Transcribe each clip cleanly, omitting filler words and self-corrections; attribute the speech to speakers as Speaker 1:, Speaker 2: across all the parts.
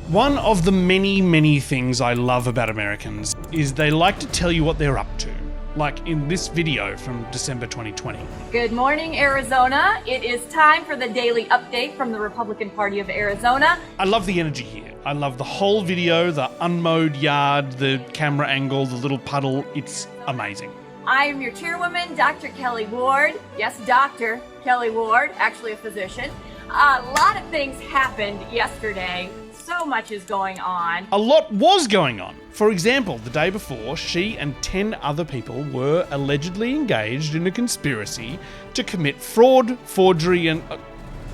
Speaker 1: One of the many, many things I love about Americans is they like to tell you what they're up to. Like in this video from December 2020.
Speaker 2: Good morning, Arizona. It is time for the daily update from the Republican Party of Arizona.
Speaker 1: I love the energy here. I love the whole video, the unmowed yard, the camera angle, the little puddle. It's amazing.
Speaker 2: I am your chairwoman, Dr. Kelly Ward. Yes, Dr. Kelly Ward, actually a physician. A lot of things happened yesterday. So much is going on.
Speaker 1: A lot was going on. For example, the day before, she and 10 other people were allegedly engaged in a conspiracy to commit fraud, forgery, and...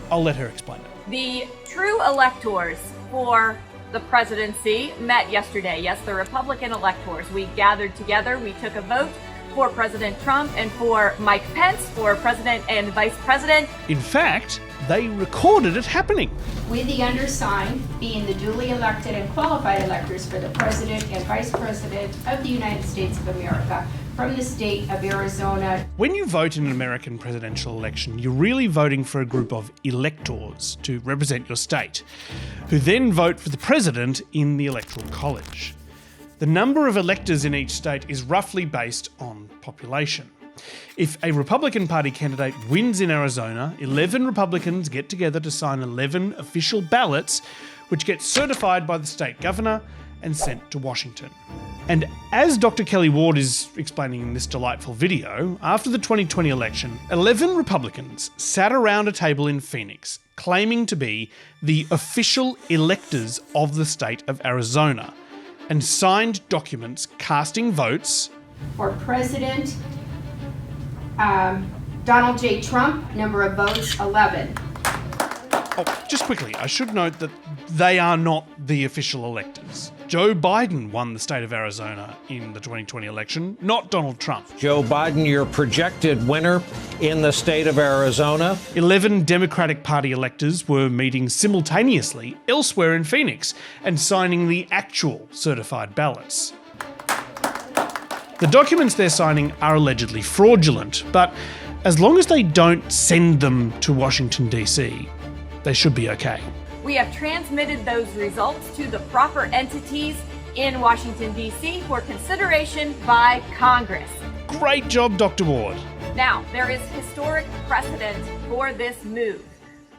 Speaker 1: I'll let her explain it.
Speaker 2: The true electors for the presidency met yesterday. Yes, the Republican electors. We gathered together. We took a vote for President Trump and for Mike Pence for President and Vice President.
Speaker 1: In fact, they recorded it happening.
Speaker 3: We, the undersigned, being the duly elected and qualified electors for the President and Vice President of the United States of America from the state of Arizona.
Speaker 1: When you vote in an American presidential election, you're really voting for a group of electors to represent your state, who then vote for the president in the Electoral College. The number of electors in each state is roughly based on population. If a Republican Party candidate wins in Arizona, 11 Republicans get together to sign 11 official ballots, which get certified by the state governor and sent to Washington. And as Dr. Kelly Ward is explaining in this delightful video, after the 2020 election, 11 Republicans sat around a table in Phoenix, claiming to be the official electors of the state of Arizona, and signed documents casting votes
Speaker 3: For President Donald J. Trump, number of votes 11.
Speaker 1: Oh, just quickly, I should note that they are not the official electors. Joe Biden won the state of Arizona in the 2020 election, not Donald Trump.
Speaker 4: Joe Biden, your projected winner in the state of Arizona. 11
Speaker 1: Democratic Party electors were meeting simultaneously elsewhere in Phoenix and signing the actual certified ballots. The documents they're signing are allegedly fraudulent, but as long as they don't send them to Washington, D.C., they should be okay.
Speaker 2: We have transmitted those results to the proper entities in Washington, D.C. for consideration by Congress.
Speaker 1: Great job, Dr. Ward.
Speaker 2: Now, there is historic precedent for this move.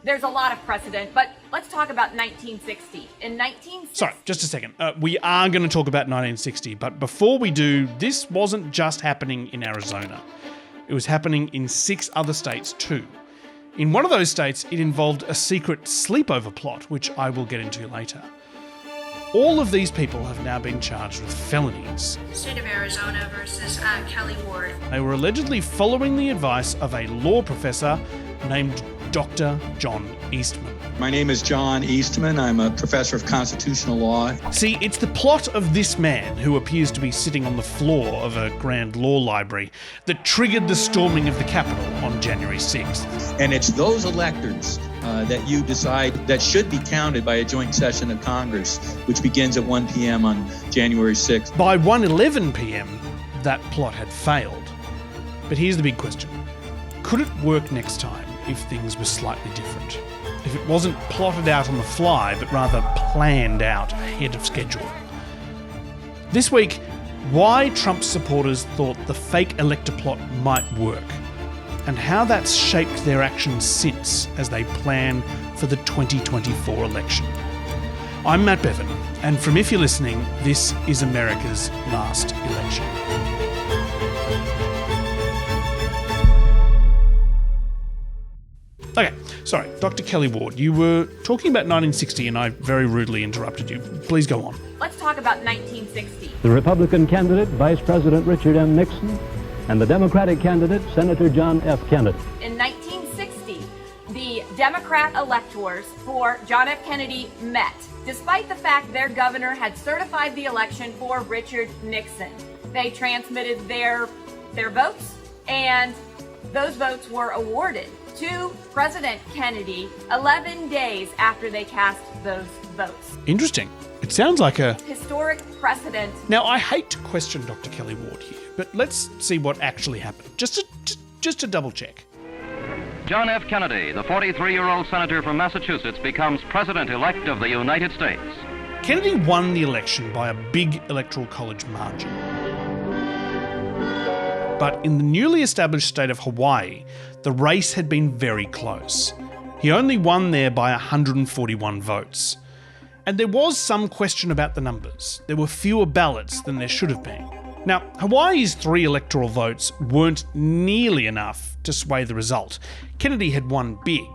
Speaker 2: There's a lot of precedent, but let's talk about 1960. In 1960...
Speaker 1: Sorry, just a second. We are going to talk about 1960, but before we do, this wasn't just happening in Arizona. It was happening in 6 other states too. In one of those states, it involved a secret sleepover plot, which I will get into later. All of these people have now been charged with felonies.
Speaker 3: State of Arizona versus Kelly Ward.
Speaker 1: They were allegedly following the advice of a law professor named Dr. John Eastman.
Speaker 5: My name is John Eastman. I'm a professor of constitutional law.
Speaker 1: See, it's the plot of this man, who appears to be sitting on the floor of a grand law library, that triggered the storming of the Capitol on January 6th.
Speaker 5: And it's those electors that you decide that should be counted by a joint session of Congress, which begins at 1 p.m. on January 6th.
Speaker 1: By 1:11 p.m, that plot had failed. But here's the big question. Could it work next time if things were slightly different? If it wasn't plotted out on the fly, but rather planned out ahead of schedule? This week, why Trump's supporters thought the fake elector plot might work, and how that's shaped their actions since as they plan for the 2024 election. I'm Matt Bevan, and from If You're Listening, this is America's last election. Okay, sorry, Dr. Kelly Ward, you were talking about 1960 and I very rudely interrupted you. Please go on.
Speaker 2: Let's talk about 1960.
Speaker 6: The Republican candidate, Vice President Richard M. Nixon, and the Democratic candidate, Senator John F. Kennedy.
Speaker 2: In 1960, the Democrat electors for John F. Kennedy met, despite the fact their governor had certified the election for Richard Nixon. They transmitted their votes, and those votes were awarded to President Kennedy 11 days after they cast those votes.
Speaker 1: Interesting. It sounds like a
Speaker 2: historic precedent.
Speaker 1: Now, I hate to question Dr. Kelly Ward here, but let's see what actually happened, just to double check.
Speaker 7: John F. Kennedy, the 43-year-old senator from Massachusetts, becomes President-elect of the United States.
Speaker 1: Kennedy won the election by a big electoral college margin. But in the newly established state of Hawaii, the race had been very close. He only won there by 141 votes. And there was some question about the numbers. There were fewer ballots than there should have been. Now, Hawaii's 3 electoral votes weren't nearly enough to sway the result. Kennedy had won big.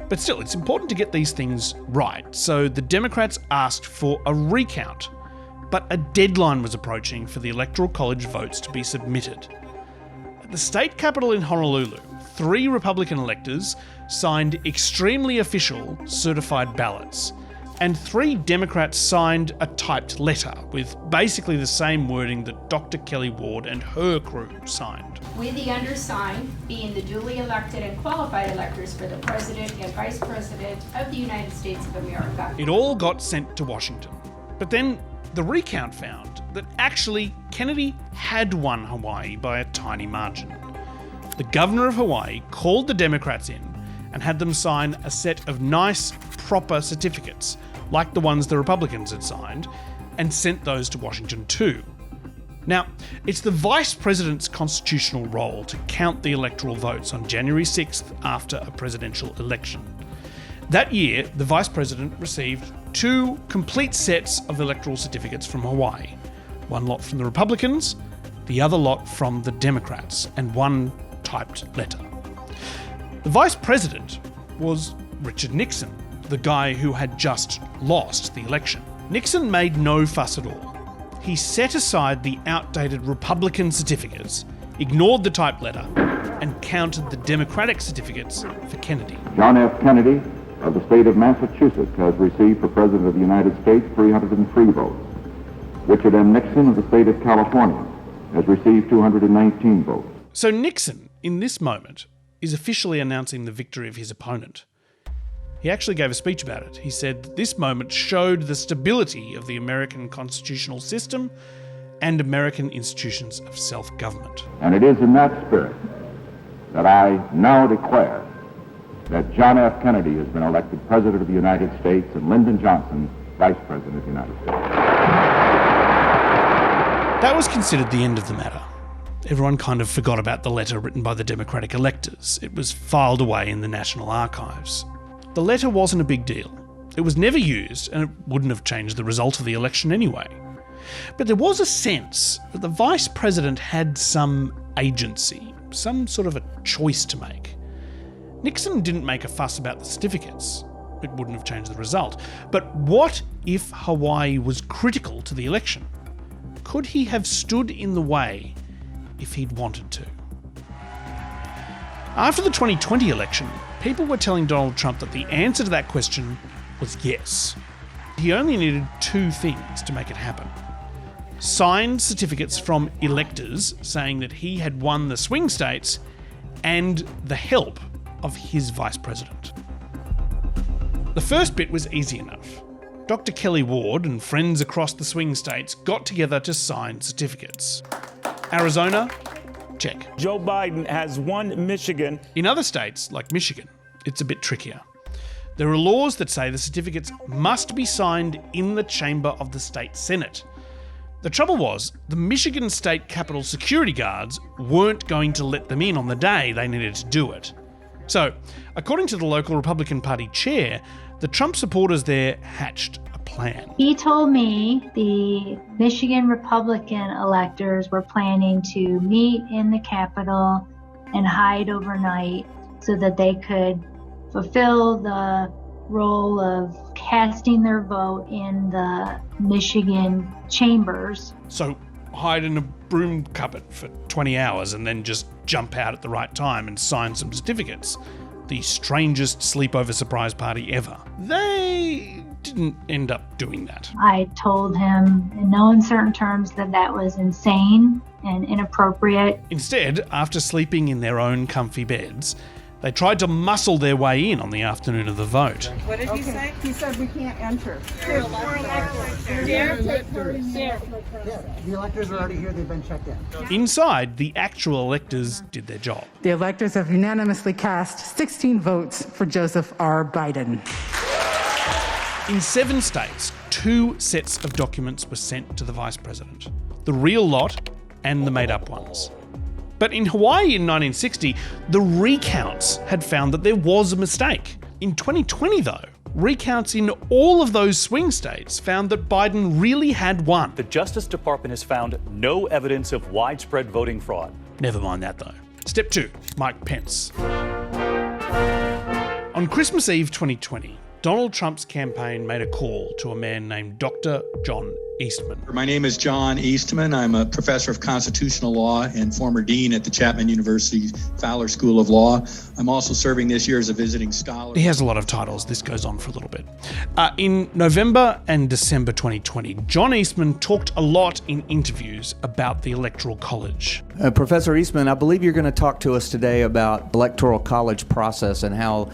Speaker 1: But still, it's important to get these things right, so the Democrats asked for a recount. But a deadline was approaching for the Electoral College votes to be submitted. At the state capitol in Honolulu, 3 Republican electors signed extremely official certified ballots, and 3 Democrats signed a typed letter with basically the same wording that Dr. Kelly Ward and her crew signed.
Speaker 3: We, the undersigned, being the duly elected and qualified electors for the President and Vice President of the United States of America.
Speaker 1: It all got sent to Washington. But then the recount found that actually Kennedy had won Hawaii by a tiny margin. The governor of Hawaii called the Democrats in and had them sign a set of nice, proper certificates, like the ones the Republicans had signed, and sent those to Washington too. Now, it's the Vice President's constitutional role to count the electoral votes on January 6th after a presidential election. That year, the Vice President received 2 complete sets of electoral certificates from Hawaii. One lot from the Republicans, the other lot from the Democrats, and 1 typed letter. The Vice President was Richard Nixon, the guy who had just lost the election. Nixon made no fuss at all. He set aside the outdated Republican certificates, ignored the typed letter, and counted the Democratic certificates for Kennedy.
Speaker 7: John F. Kennedy of the state of Massachusetts has received for President of the United States 303 votes. Richard M. Nixon of the state of California has received 219 votes.
Speaker 1: So Nixon, in this moment, is officially announcing the victory of his opponent. He actually gave a speech about it. He said that this moment showed the stability of the American constitutional system and American institutions of self-government.
Speaker 7: And it is in that spirit that I now declare that John F. Kennedy has been elected President of the United States and Lyndon Johnson Vice President of the United States.
Speaker 1: That was considered the end of the matter. Everyone kind of forgot about the letter written by the Democratic electors. It was filed away in the National Archives. The letter wasn't a big deal. It was never used, and it wouldn't have changed the result of the election anyway. But there was a sense that the Vice President had some agency, some sort of a choice to make. Nixon didn't make a fuss about the certificates. It wouldn't have changed the result. But what if Hawaii was critical to the election? Could he have stood in the way if he'd wanted to? After the 2020 election, people were telling Donald Trump that the answer to that question was yes. He only needed 2 things to make it happen. Signed certificates from electors saying that he had won the swing states, and the help of his vice president. The first bit was easy enough. Dr. Kelly Ward and friends across the swing states got together to sign certificates. Arizona? Check.
Speaker 8: Joe Biden has won Michigan.
Speaker 1: In other states, like Michigan, it's a bit trickier. There are laws that say the certificates must be signed in the chamber of the state senate. The trouble was, the Michigan State Capitol security guards weren't going to let them in on the day they needed to do it. So, according to the local Republican Party chair, the Trump supporters there hatched a plan.
Speaker 9: He told me the Michigan Republican electors were planning to meet in the Capitol and hide overnight so that they could fulfill the role of casting their vote in the Michigan chambers.
Speaker 1: So hide in a broom cupboard for 20 hours and then just jump out at the right time and sign some certificates. The strangest sleepover surprise party ever. They didn't end up doing that.
Speaker 9: I told him in no uncertain terms that that was insane and inappropriate.
Speaker 1: Instead, after sleeping in their own comfy beds, they tried to muscle their way in on the afternoon of the vote.
Speaker 10: What did he say? He said we can't enter.
Speaker 11: The electors are already here. They've been checked in.
Speaker 1: Inside, the actual electors did their job.
Speaker 10: The electors have unanimously cast 16 votes for Joseph R. Biden.
Speaker 1: In 7 states, two sets of documents were sent to the Vice President, the real lot and the made-up ones. But in Hawaii in 1960, the recounts had found that there was a mistake. In 2020, though, recounts in all of those swing states found that Biden really had won.
Speaker 12: The Justice Department has found no evidence of widespread voting fraud.
Speaker 1: Never mind that, though. Step 2, Mike Pence. On Christmas Eve 2020, Donald Trump's campaign made a call to a man named Dr. John Eastman.
Speaker 5: My name is John Eastman. I'm a professor of constitutional law and former dean at the Chapman University Fowler School of Law. I'm also serving this year as a visiting scholar.
Speaker 1: He has a lot of titles. This goes on for a little bit. In November and December 2020, John Eastman talked a lot in interviews about the Electoral College.
Speaker 13: Professor Eastman, I believe you're going to talk to us today about Electoral College process and how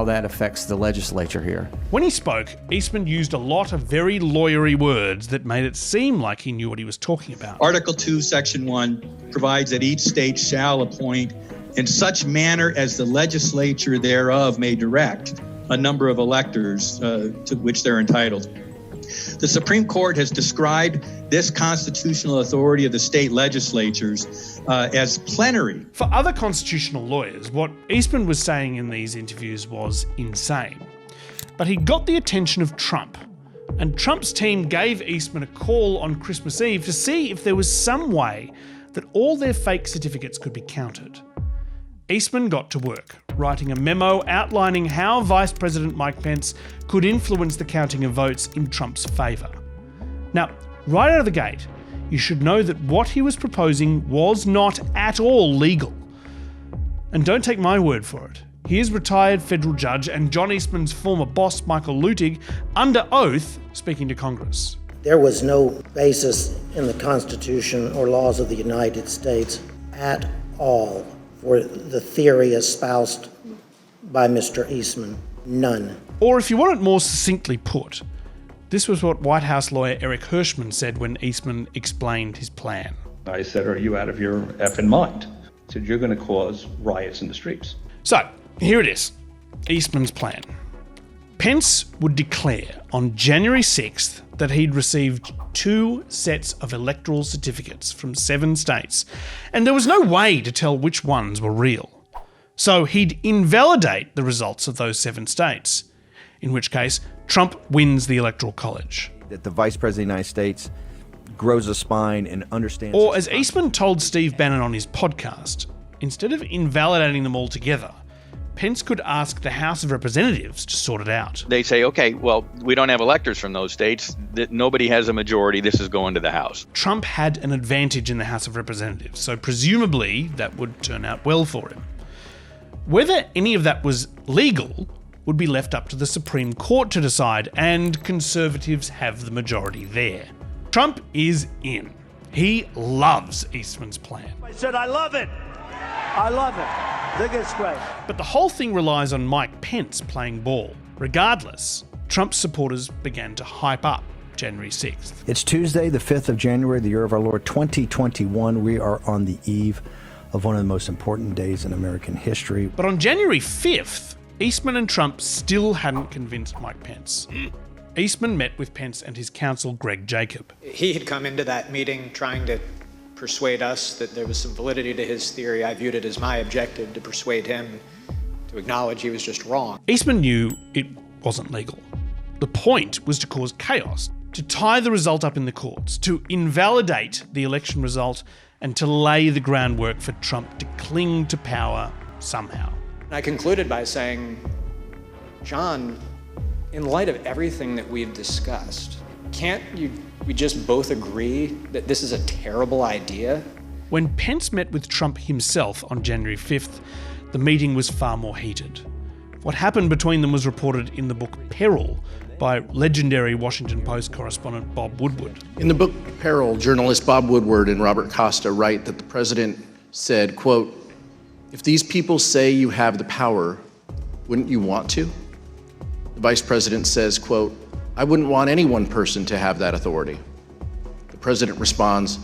Speaker 13: that affects the legislature here.
Speaker 1: When he spoke, Eastman used a lot of very lawyery words that made it seem like he knew what he was talking about.
Speaker 5: Article 2, Section 1 provides that each state shall appoint in such manner as the legislature thereof may direct a number of electors to which they're entitled. The Supreme Court has described this constitutional authority of the state legislatures as plenary.
Speaker 1: For other constitutional lawyers, what Eastman was saying in these interviews was insane. But he got the attention of Trump, and Trump's team gave Eastman a call on Christmas Eve to see if there was some way that all their fake certificates could be counted. Eastman got to work, writing a memo outlining how Vice President Mike Pence could influence the counting of votes in Trump's favour. Now, right out of the gate, you should know that what he was proposing was not at all legal. And don't take my word for it. Here's retired federal judge and John Eastman's former boss, Michael Luttig, under oath speaking to Congress.
Speaker 14: There was no basis in the Constitution or laws of the United States at all for the theory espoused by Mr. Eastman. None.
Speaker 1: Or if you want it more succinctly put, this was what White House lawyer Eric Hirschman said when Eastman explained his plan.
Speaker 15: I said, are you out of your effing mind? I said, you're going to cause riots in the streets.
Speaker 1: So, here it is, Eastman's plan. Pence would declare on January 6th that he'd received 2 sets of electoral certificates from 7 states, and there was no way to tell which ones were real. So he'd invalidate the results of those 7 states, in which case Trump wins the Electoral College.
Speaker 16: That the Vice President of the United States grows a spine and understands...
Speaker 1: Or as Eastman told Steve Bannon on his podcast, instead of invalidating them altogether, Pence could ask the House of Representatives to sort it out.
Speaker 17: They say, okay, well, we don't have electors from those states. Nobody has a majority. This is going to the House.
Speaker 1: Trump had an advantage in the House of Representatives, so presumably that would turn out well for him. Whether any of that was legal would be left up to the Supreme Court to decide, and conservatives have the majority there. Trump is in. He loves Eastman's plan.
Speaker 18: I said, I love it. I love it. I think it's great.
Speaker 1: But the whole thing relies on Mike Pence playing ball. Regardless, Trump's supporters began to hype up January 6th.
Speaker 16: It's Tuesday, the 5th of January, the year of our Lord 2021. We are on the eve of one of the most important days in American history.
Speaker 1: But on January 5th, Eastman and Trump still hadn't convinced Mike Pence. Eastman met with Pence and his counsel, Greg Jacob.
Speaker 19: He had come into that meeting trying to persuade us that there was some validity to his theory. I viewed it as my objective to persuade him to acknowledge he was just wrong.
Speaker 1: Eastman knew it wasn't legal. The point was to cause chaos, to tie the result up in the courts, to invalidate the election result, and to lay the groundwork for Trump to cling to power somehow.
Speaker 19: I concluded by saying, John, in light of everything that we've discussed, can't we just both agree that this is a terrible idea?
Speaker 1: When Pence met with Trump himself on January 5th, the meeting was far more heated. What happened between them was reported in the book Peril by legendary Washington Post correspondent Bob Woodward.
Speaker 20: In the book Peril, journalists Bob Woodward and Robert Costa write that the president said, quote, "If these people say you have the power, wouldn't you want to?" The vice president says, quote, "I wouldn't want any one person to have that authority." The president responds,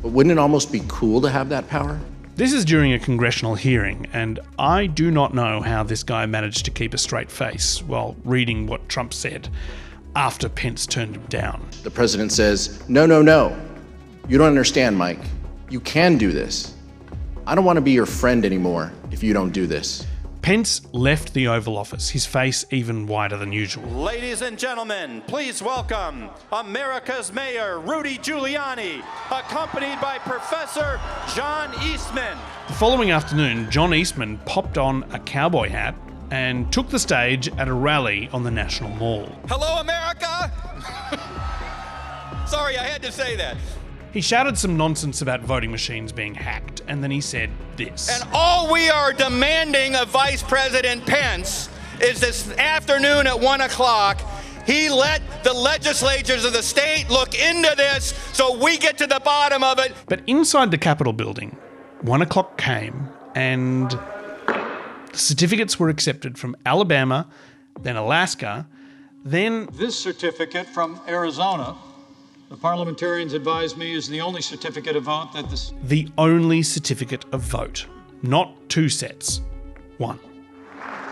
Speaker 20: "But wouldn't it almost be cool to have that power?"
Speaker 1: This is during a congressional hearing, and I do not know how this guy managed to keep a straight face while reading what Trump said. after Pence turned him down.
Speaker 20: The president says, no, no, no. You don't understand, Mike. You can do this. I don't want to be your friend anymore if you don't do this.
Speaker 1: Pence left the Oval Office, his face even wider than usual.
Speaker 8: Ladies and gentlemen, please welcome America's Mayor Rudy Giuliani, accompanied by Professor John Eastman.
Speaker 1: The following afternoon, John Eastman popped on a cowboy hat and took the stage at a rally on the National Mall.
Speaker 21: Hello, America! Sorry, I had to say that.
Speaker 1: He shouted some nonsense about voting machines being hacked, and then he said this.
Speaker 21: And all we are demanding of Vice President Pence is this afternoon at 1 o'clock, he let the legislatures of the state look into this so we get to the bottom of it.
Speaker 1: But inside the Capitol building, 1 o'clock came, and the certificates were accepted from Alabama, then Alaska, then...
Speaker 22: This certificate from Arizona, the parliamentarians advise me, is the only certificate of vote that this...
Speaker 1: The only certificate of vote. Not two sets. One.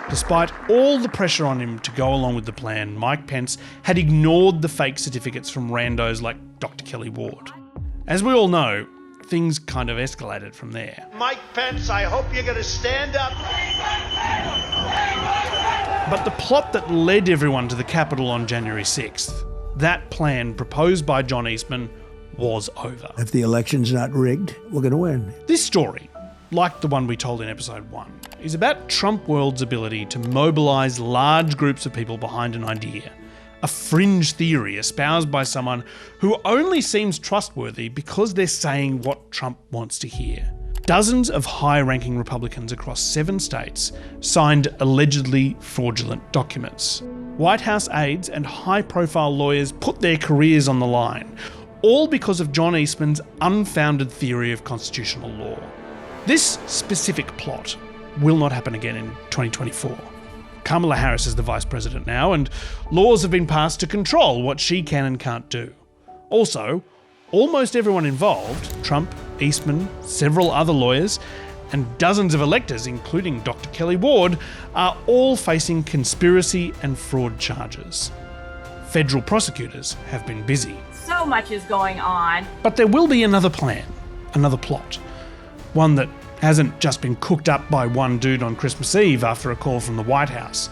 Speaker 1: Despite all the pressure on him to go along with the plan, Mike Pence had ignored the fake certificates from randos like Dr. Kelly Ward. As we all know, things kind of escalated from there.
Speaker 23: Mike Pence, I hope you're going to stand up.
Speaker 1: But the plot that led everyone to the Capitol on January 6th, that plan proposed by John Eastman, was over.
Speaker 24: If the election's not rigged, we're going to win.
Speaker 1: This story, like the one we told in episode 1, is about Trump world's ability to mobilise large groups of people behind an idea, a fringe theory espoused by someone who only seems trustworthy because they're saying what Trump wants to hear. Dozens of high-ranking Republicans across 7 states signed allegedly fraudulent documents. White House aides and high-profile lawyers put their careers on the line, all because of John Eastman's unfounded theory of constitutional law. This specific plot will not happen again in 2024. Kamala Harris is the vice president now, and laws have been passed to control what she can and can't do. Also, almost everyone involved, Trump, Eastman, several other lawyers, and dozens of electors, including Dr. Kelly Ward, are all facing conspiracy and fraud charges. Federal prosecutors have been busy.
Speaker 2: So much is going on.
Speaker 1: But there will be another plan, another plot. One that hasn't just been cooked up by one dude on Christmas Eve after a call from the White House.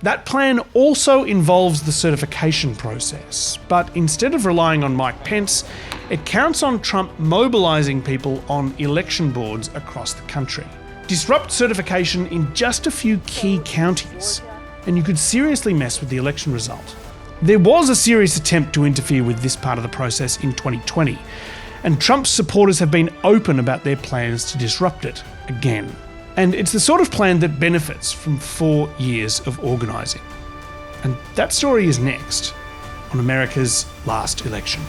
Speaker 1: That plan also involves the certification process, but instead of relying on Mike Pence, it counts on Trump mobilising people on election boards across the country. Disrupt certification in just a few key counties, and you could seriously mess with the election result. There was a serious attempt to interfere with this part of the process in 2020, and Trump's supporters have been open about their plans to disrupt it again. And it's the sort of plan that benefits from 4 years of organising. And that story is next on America's last election.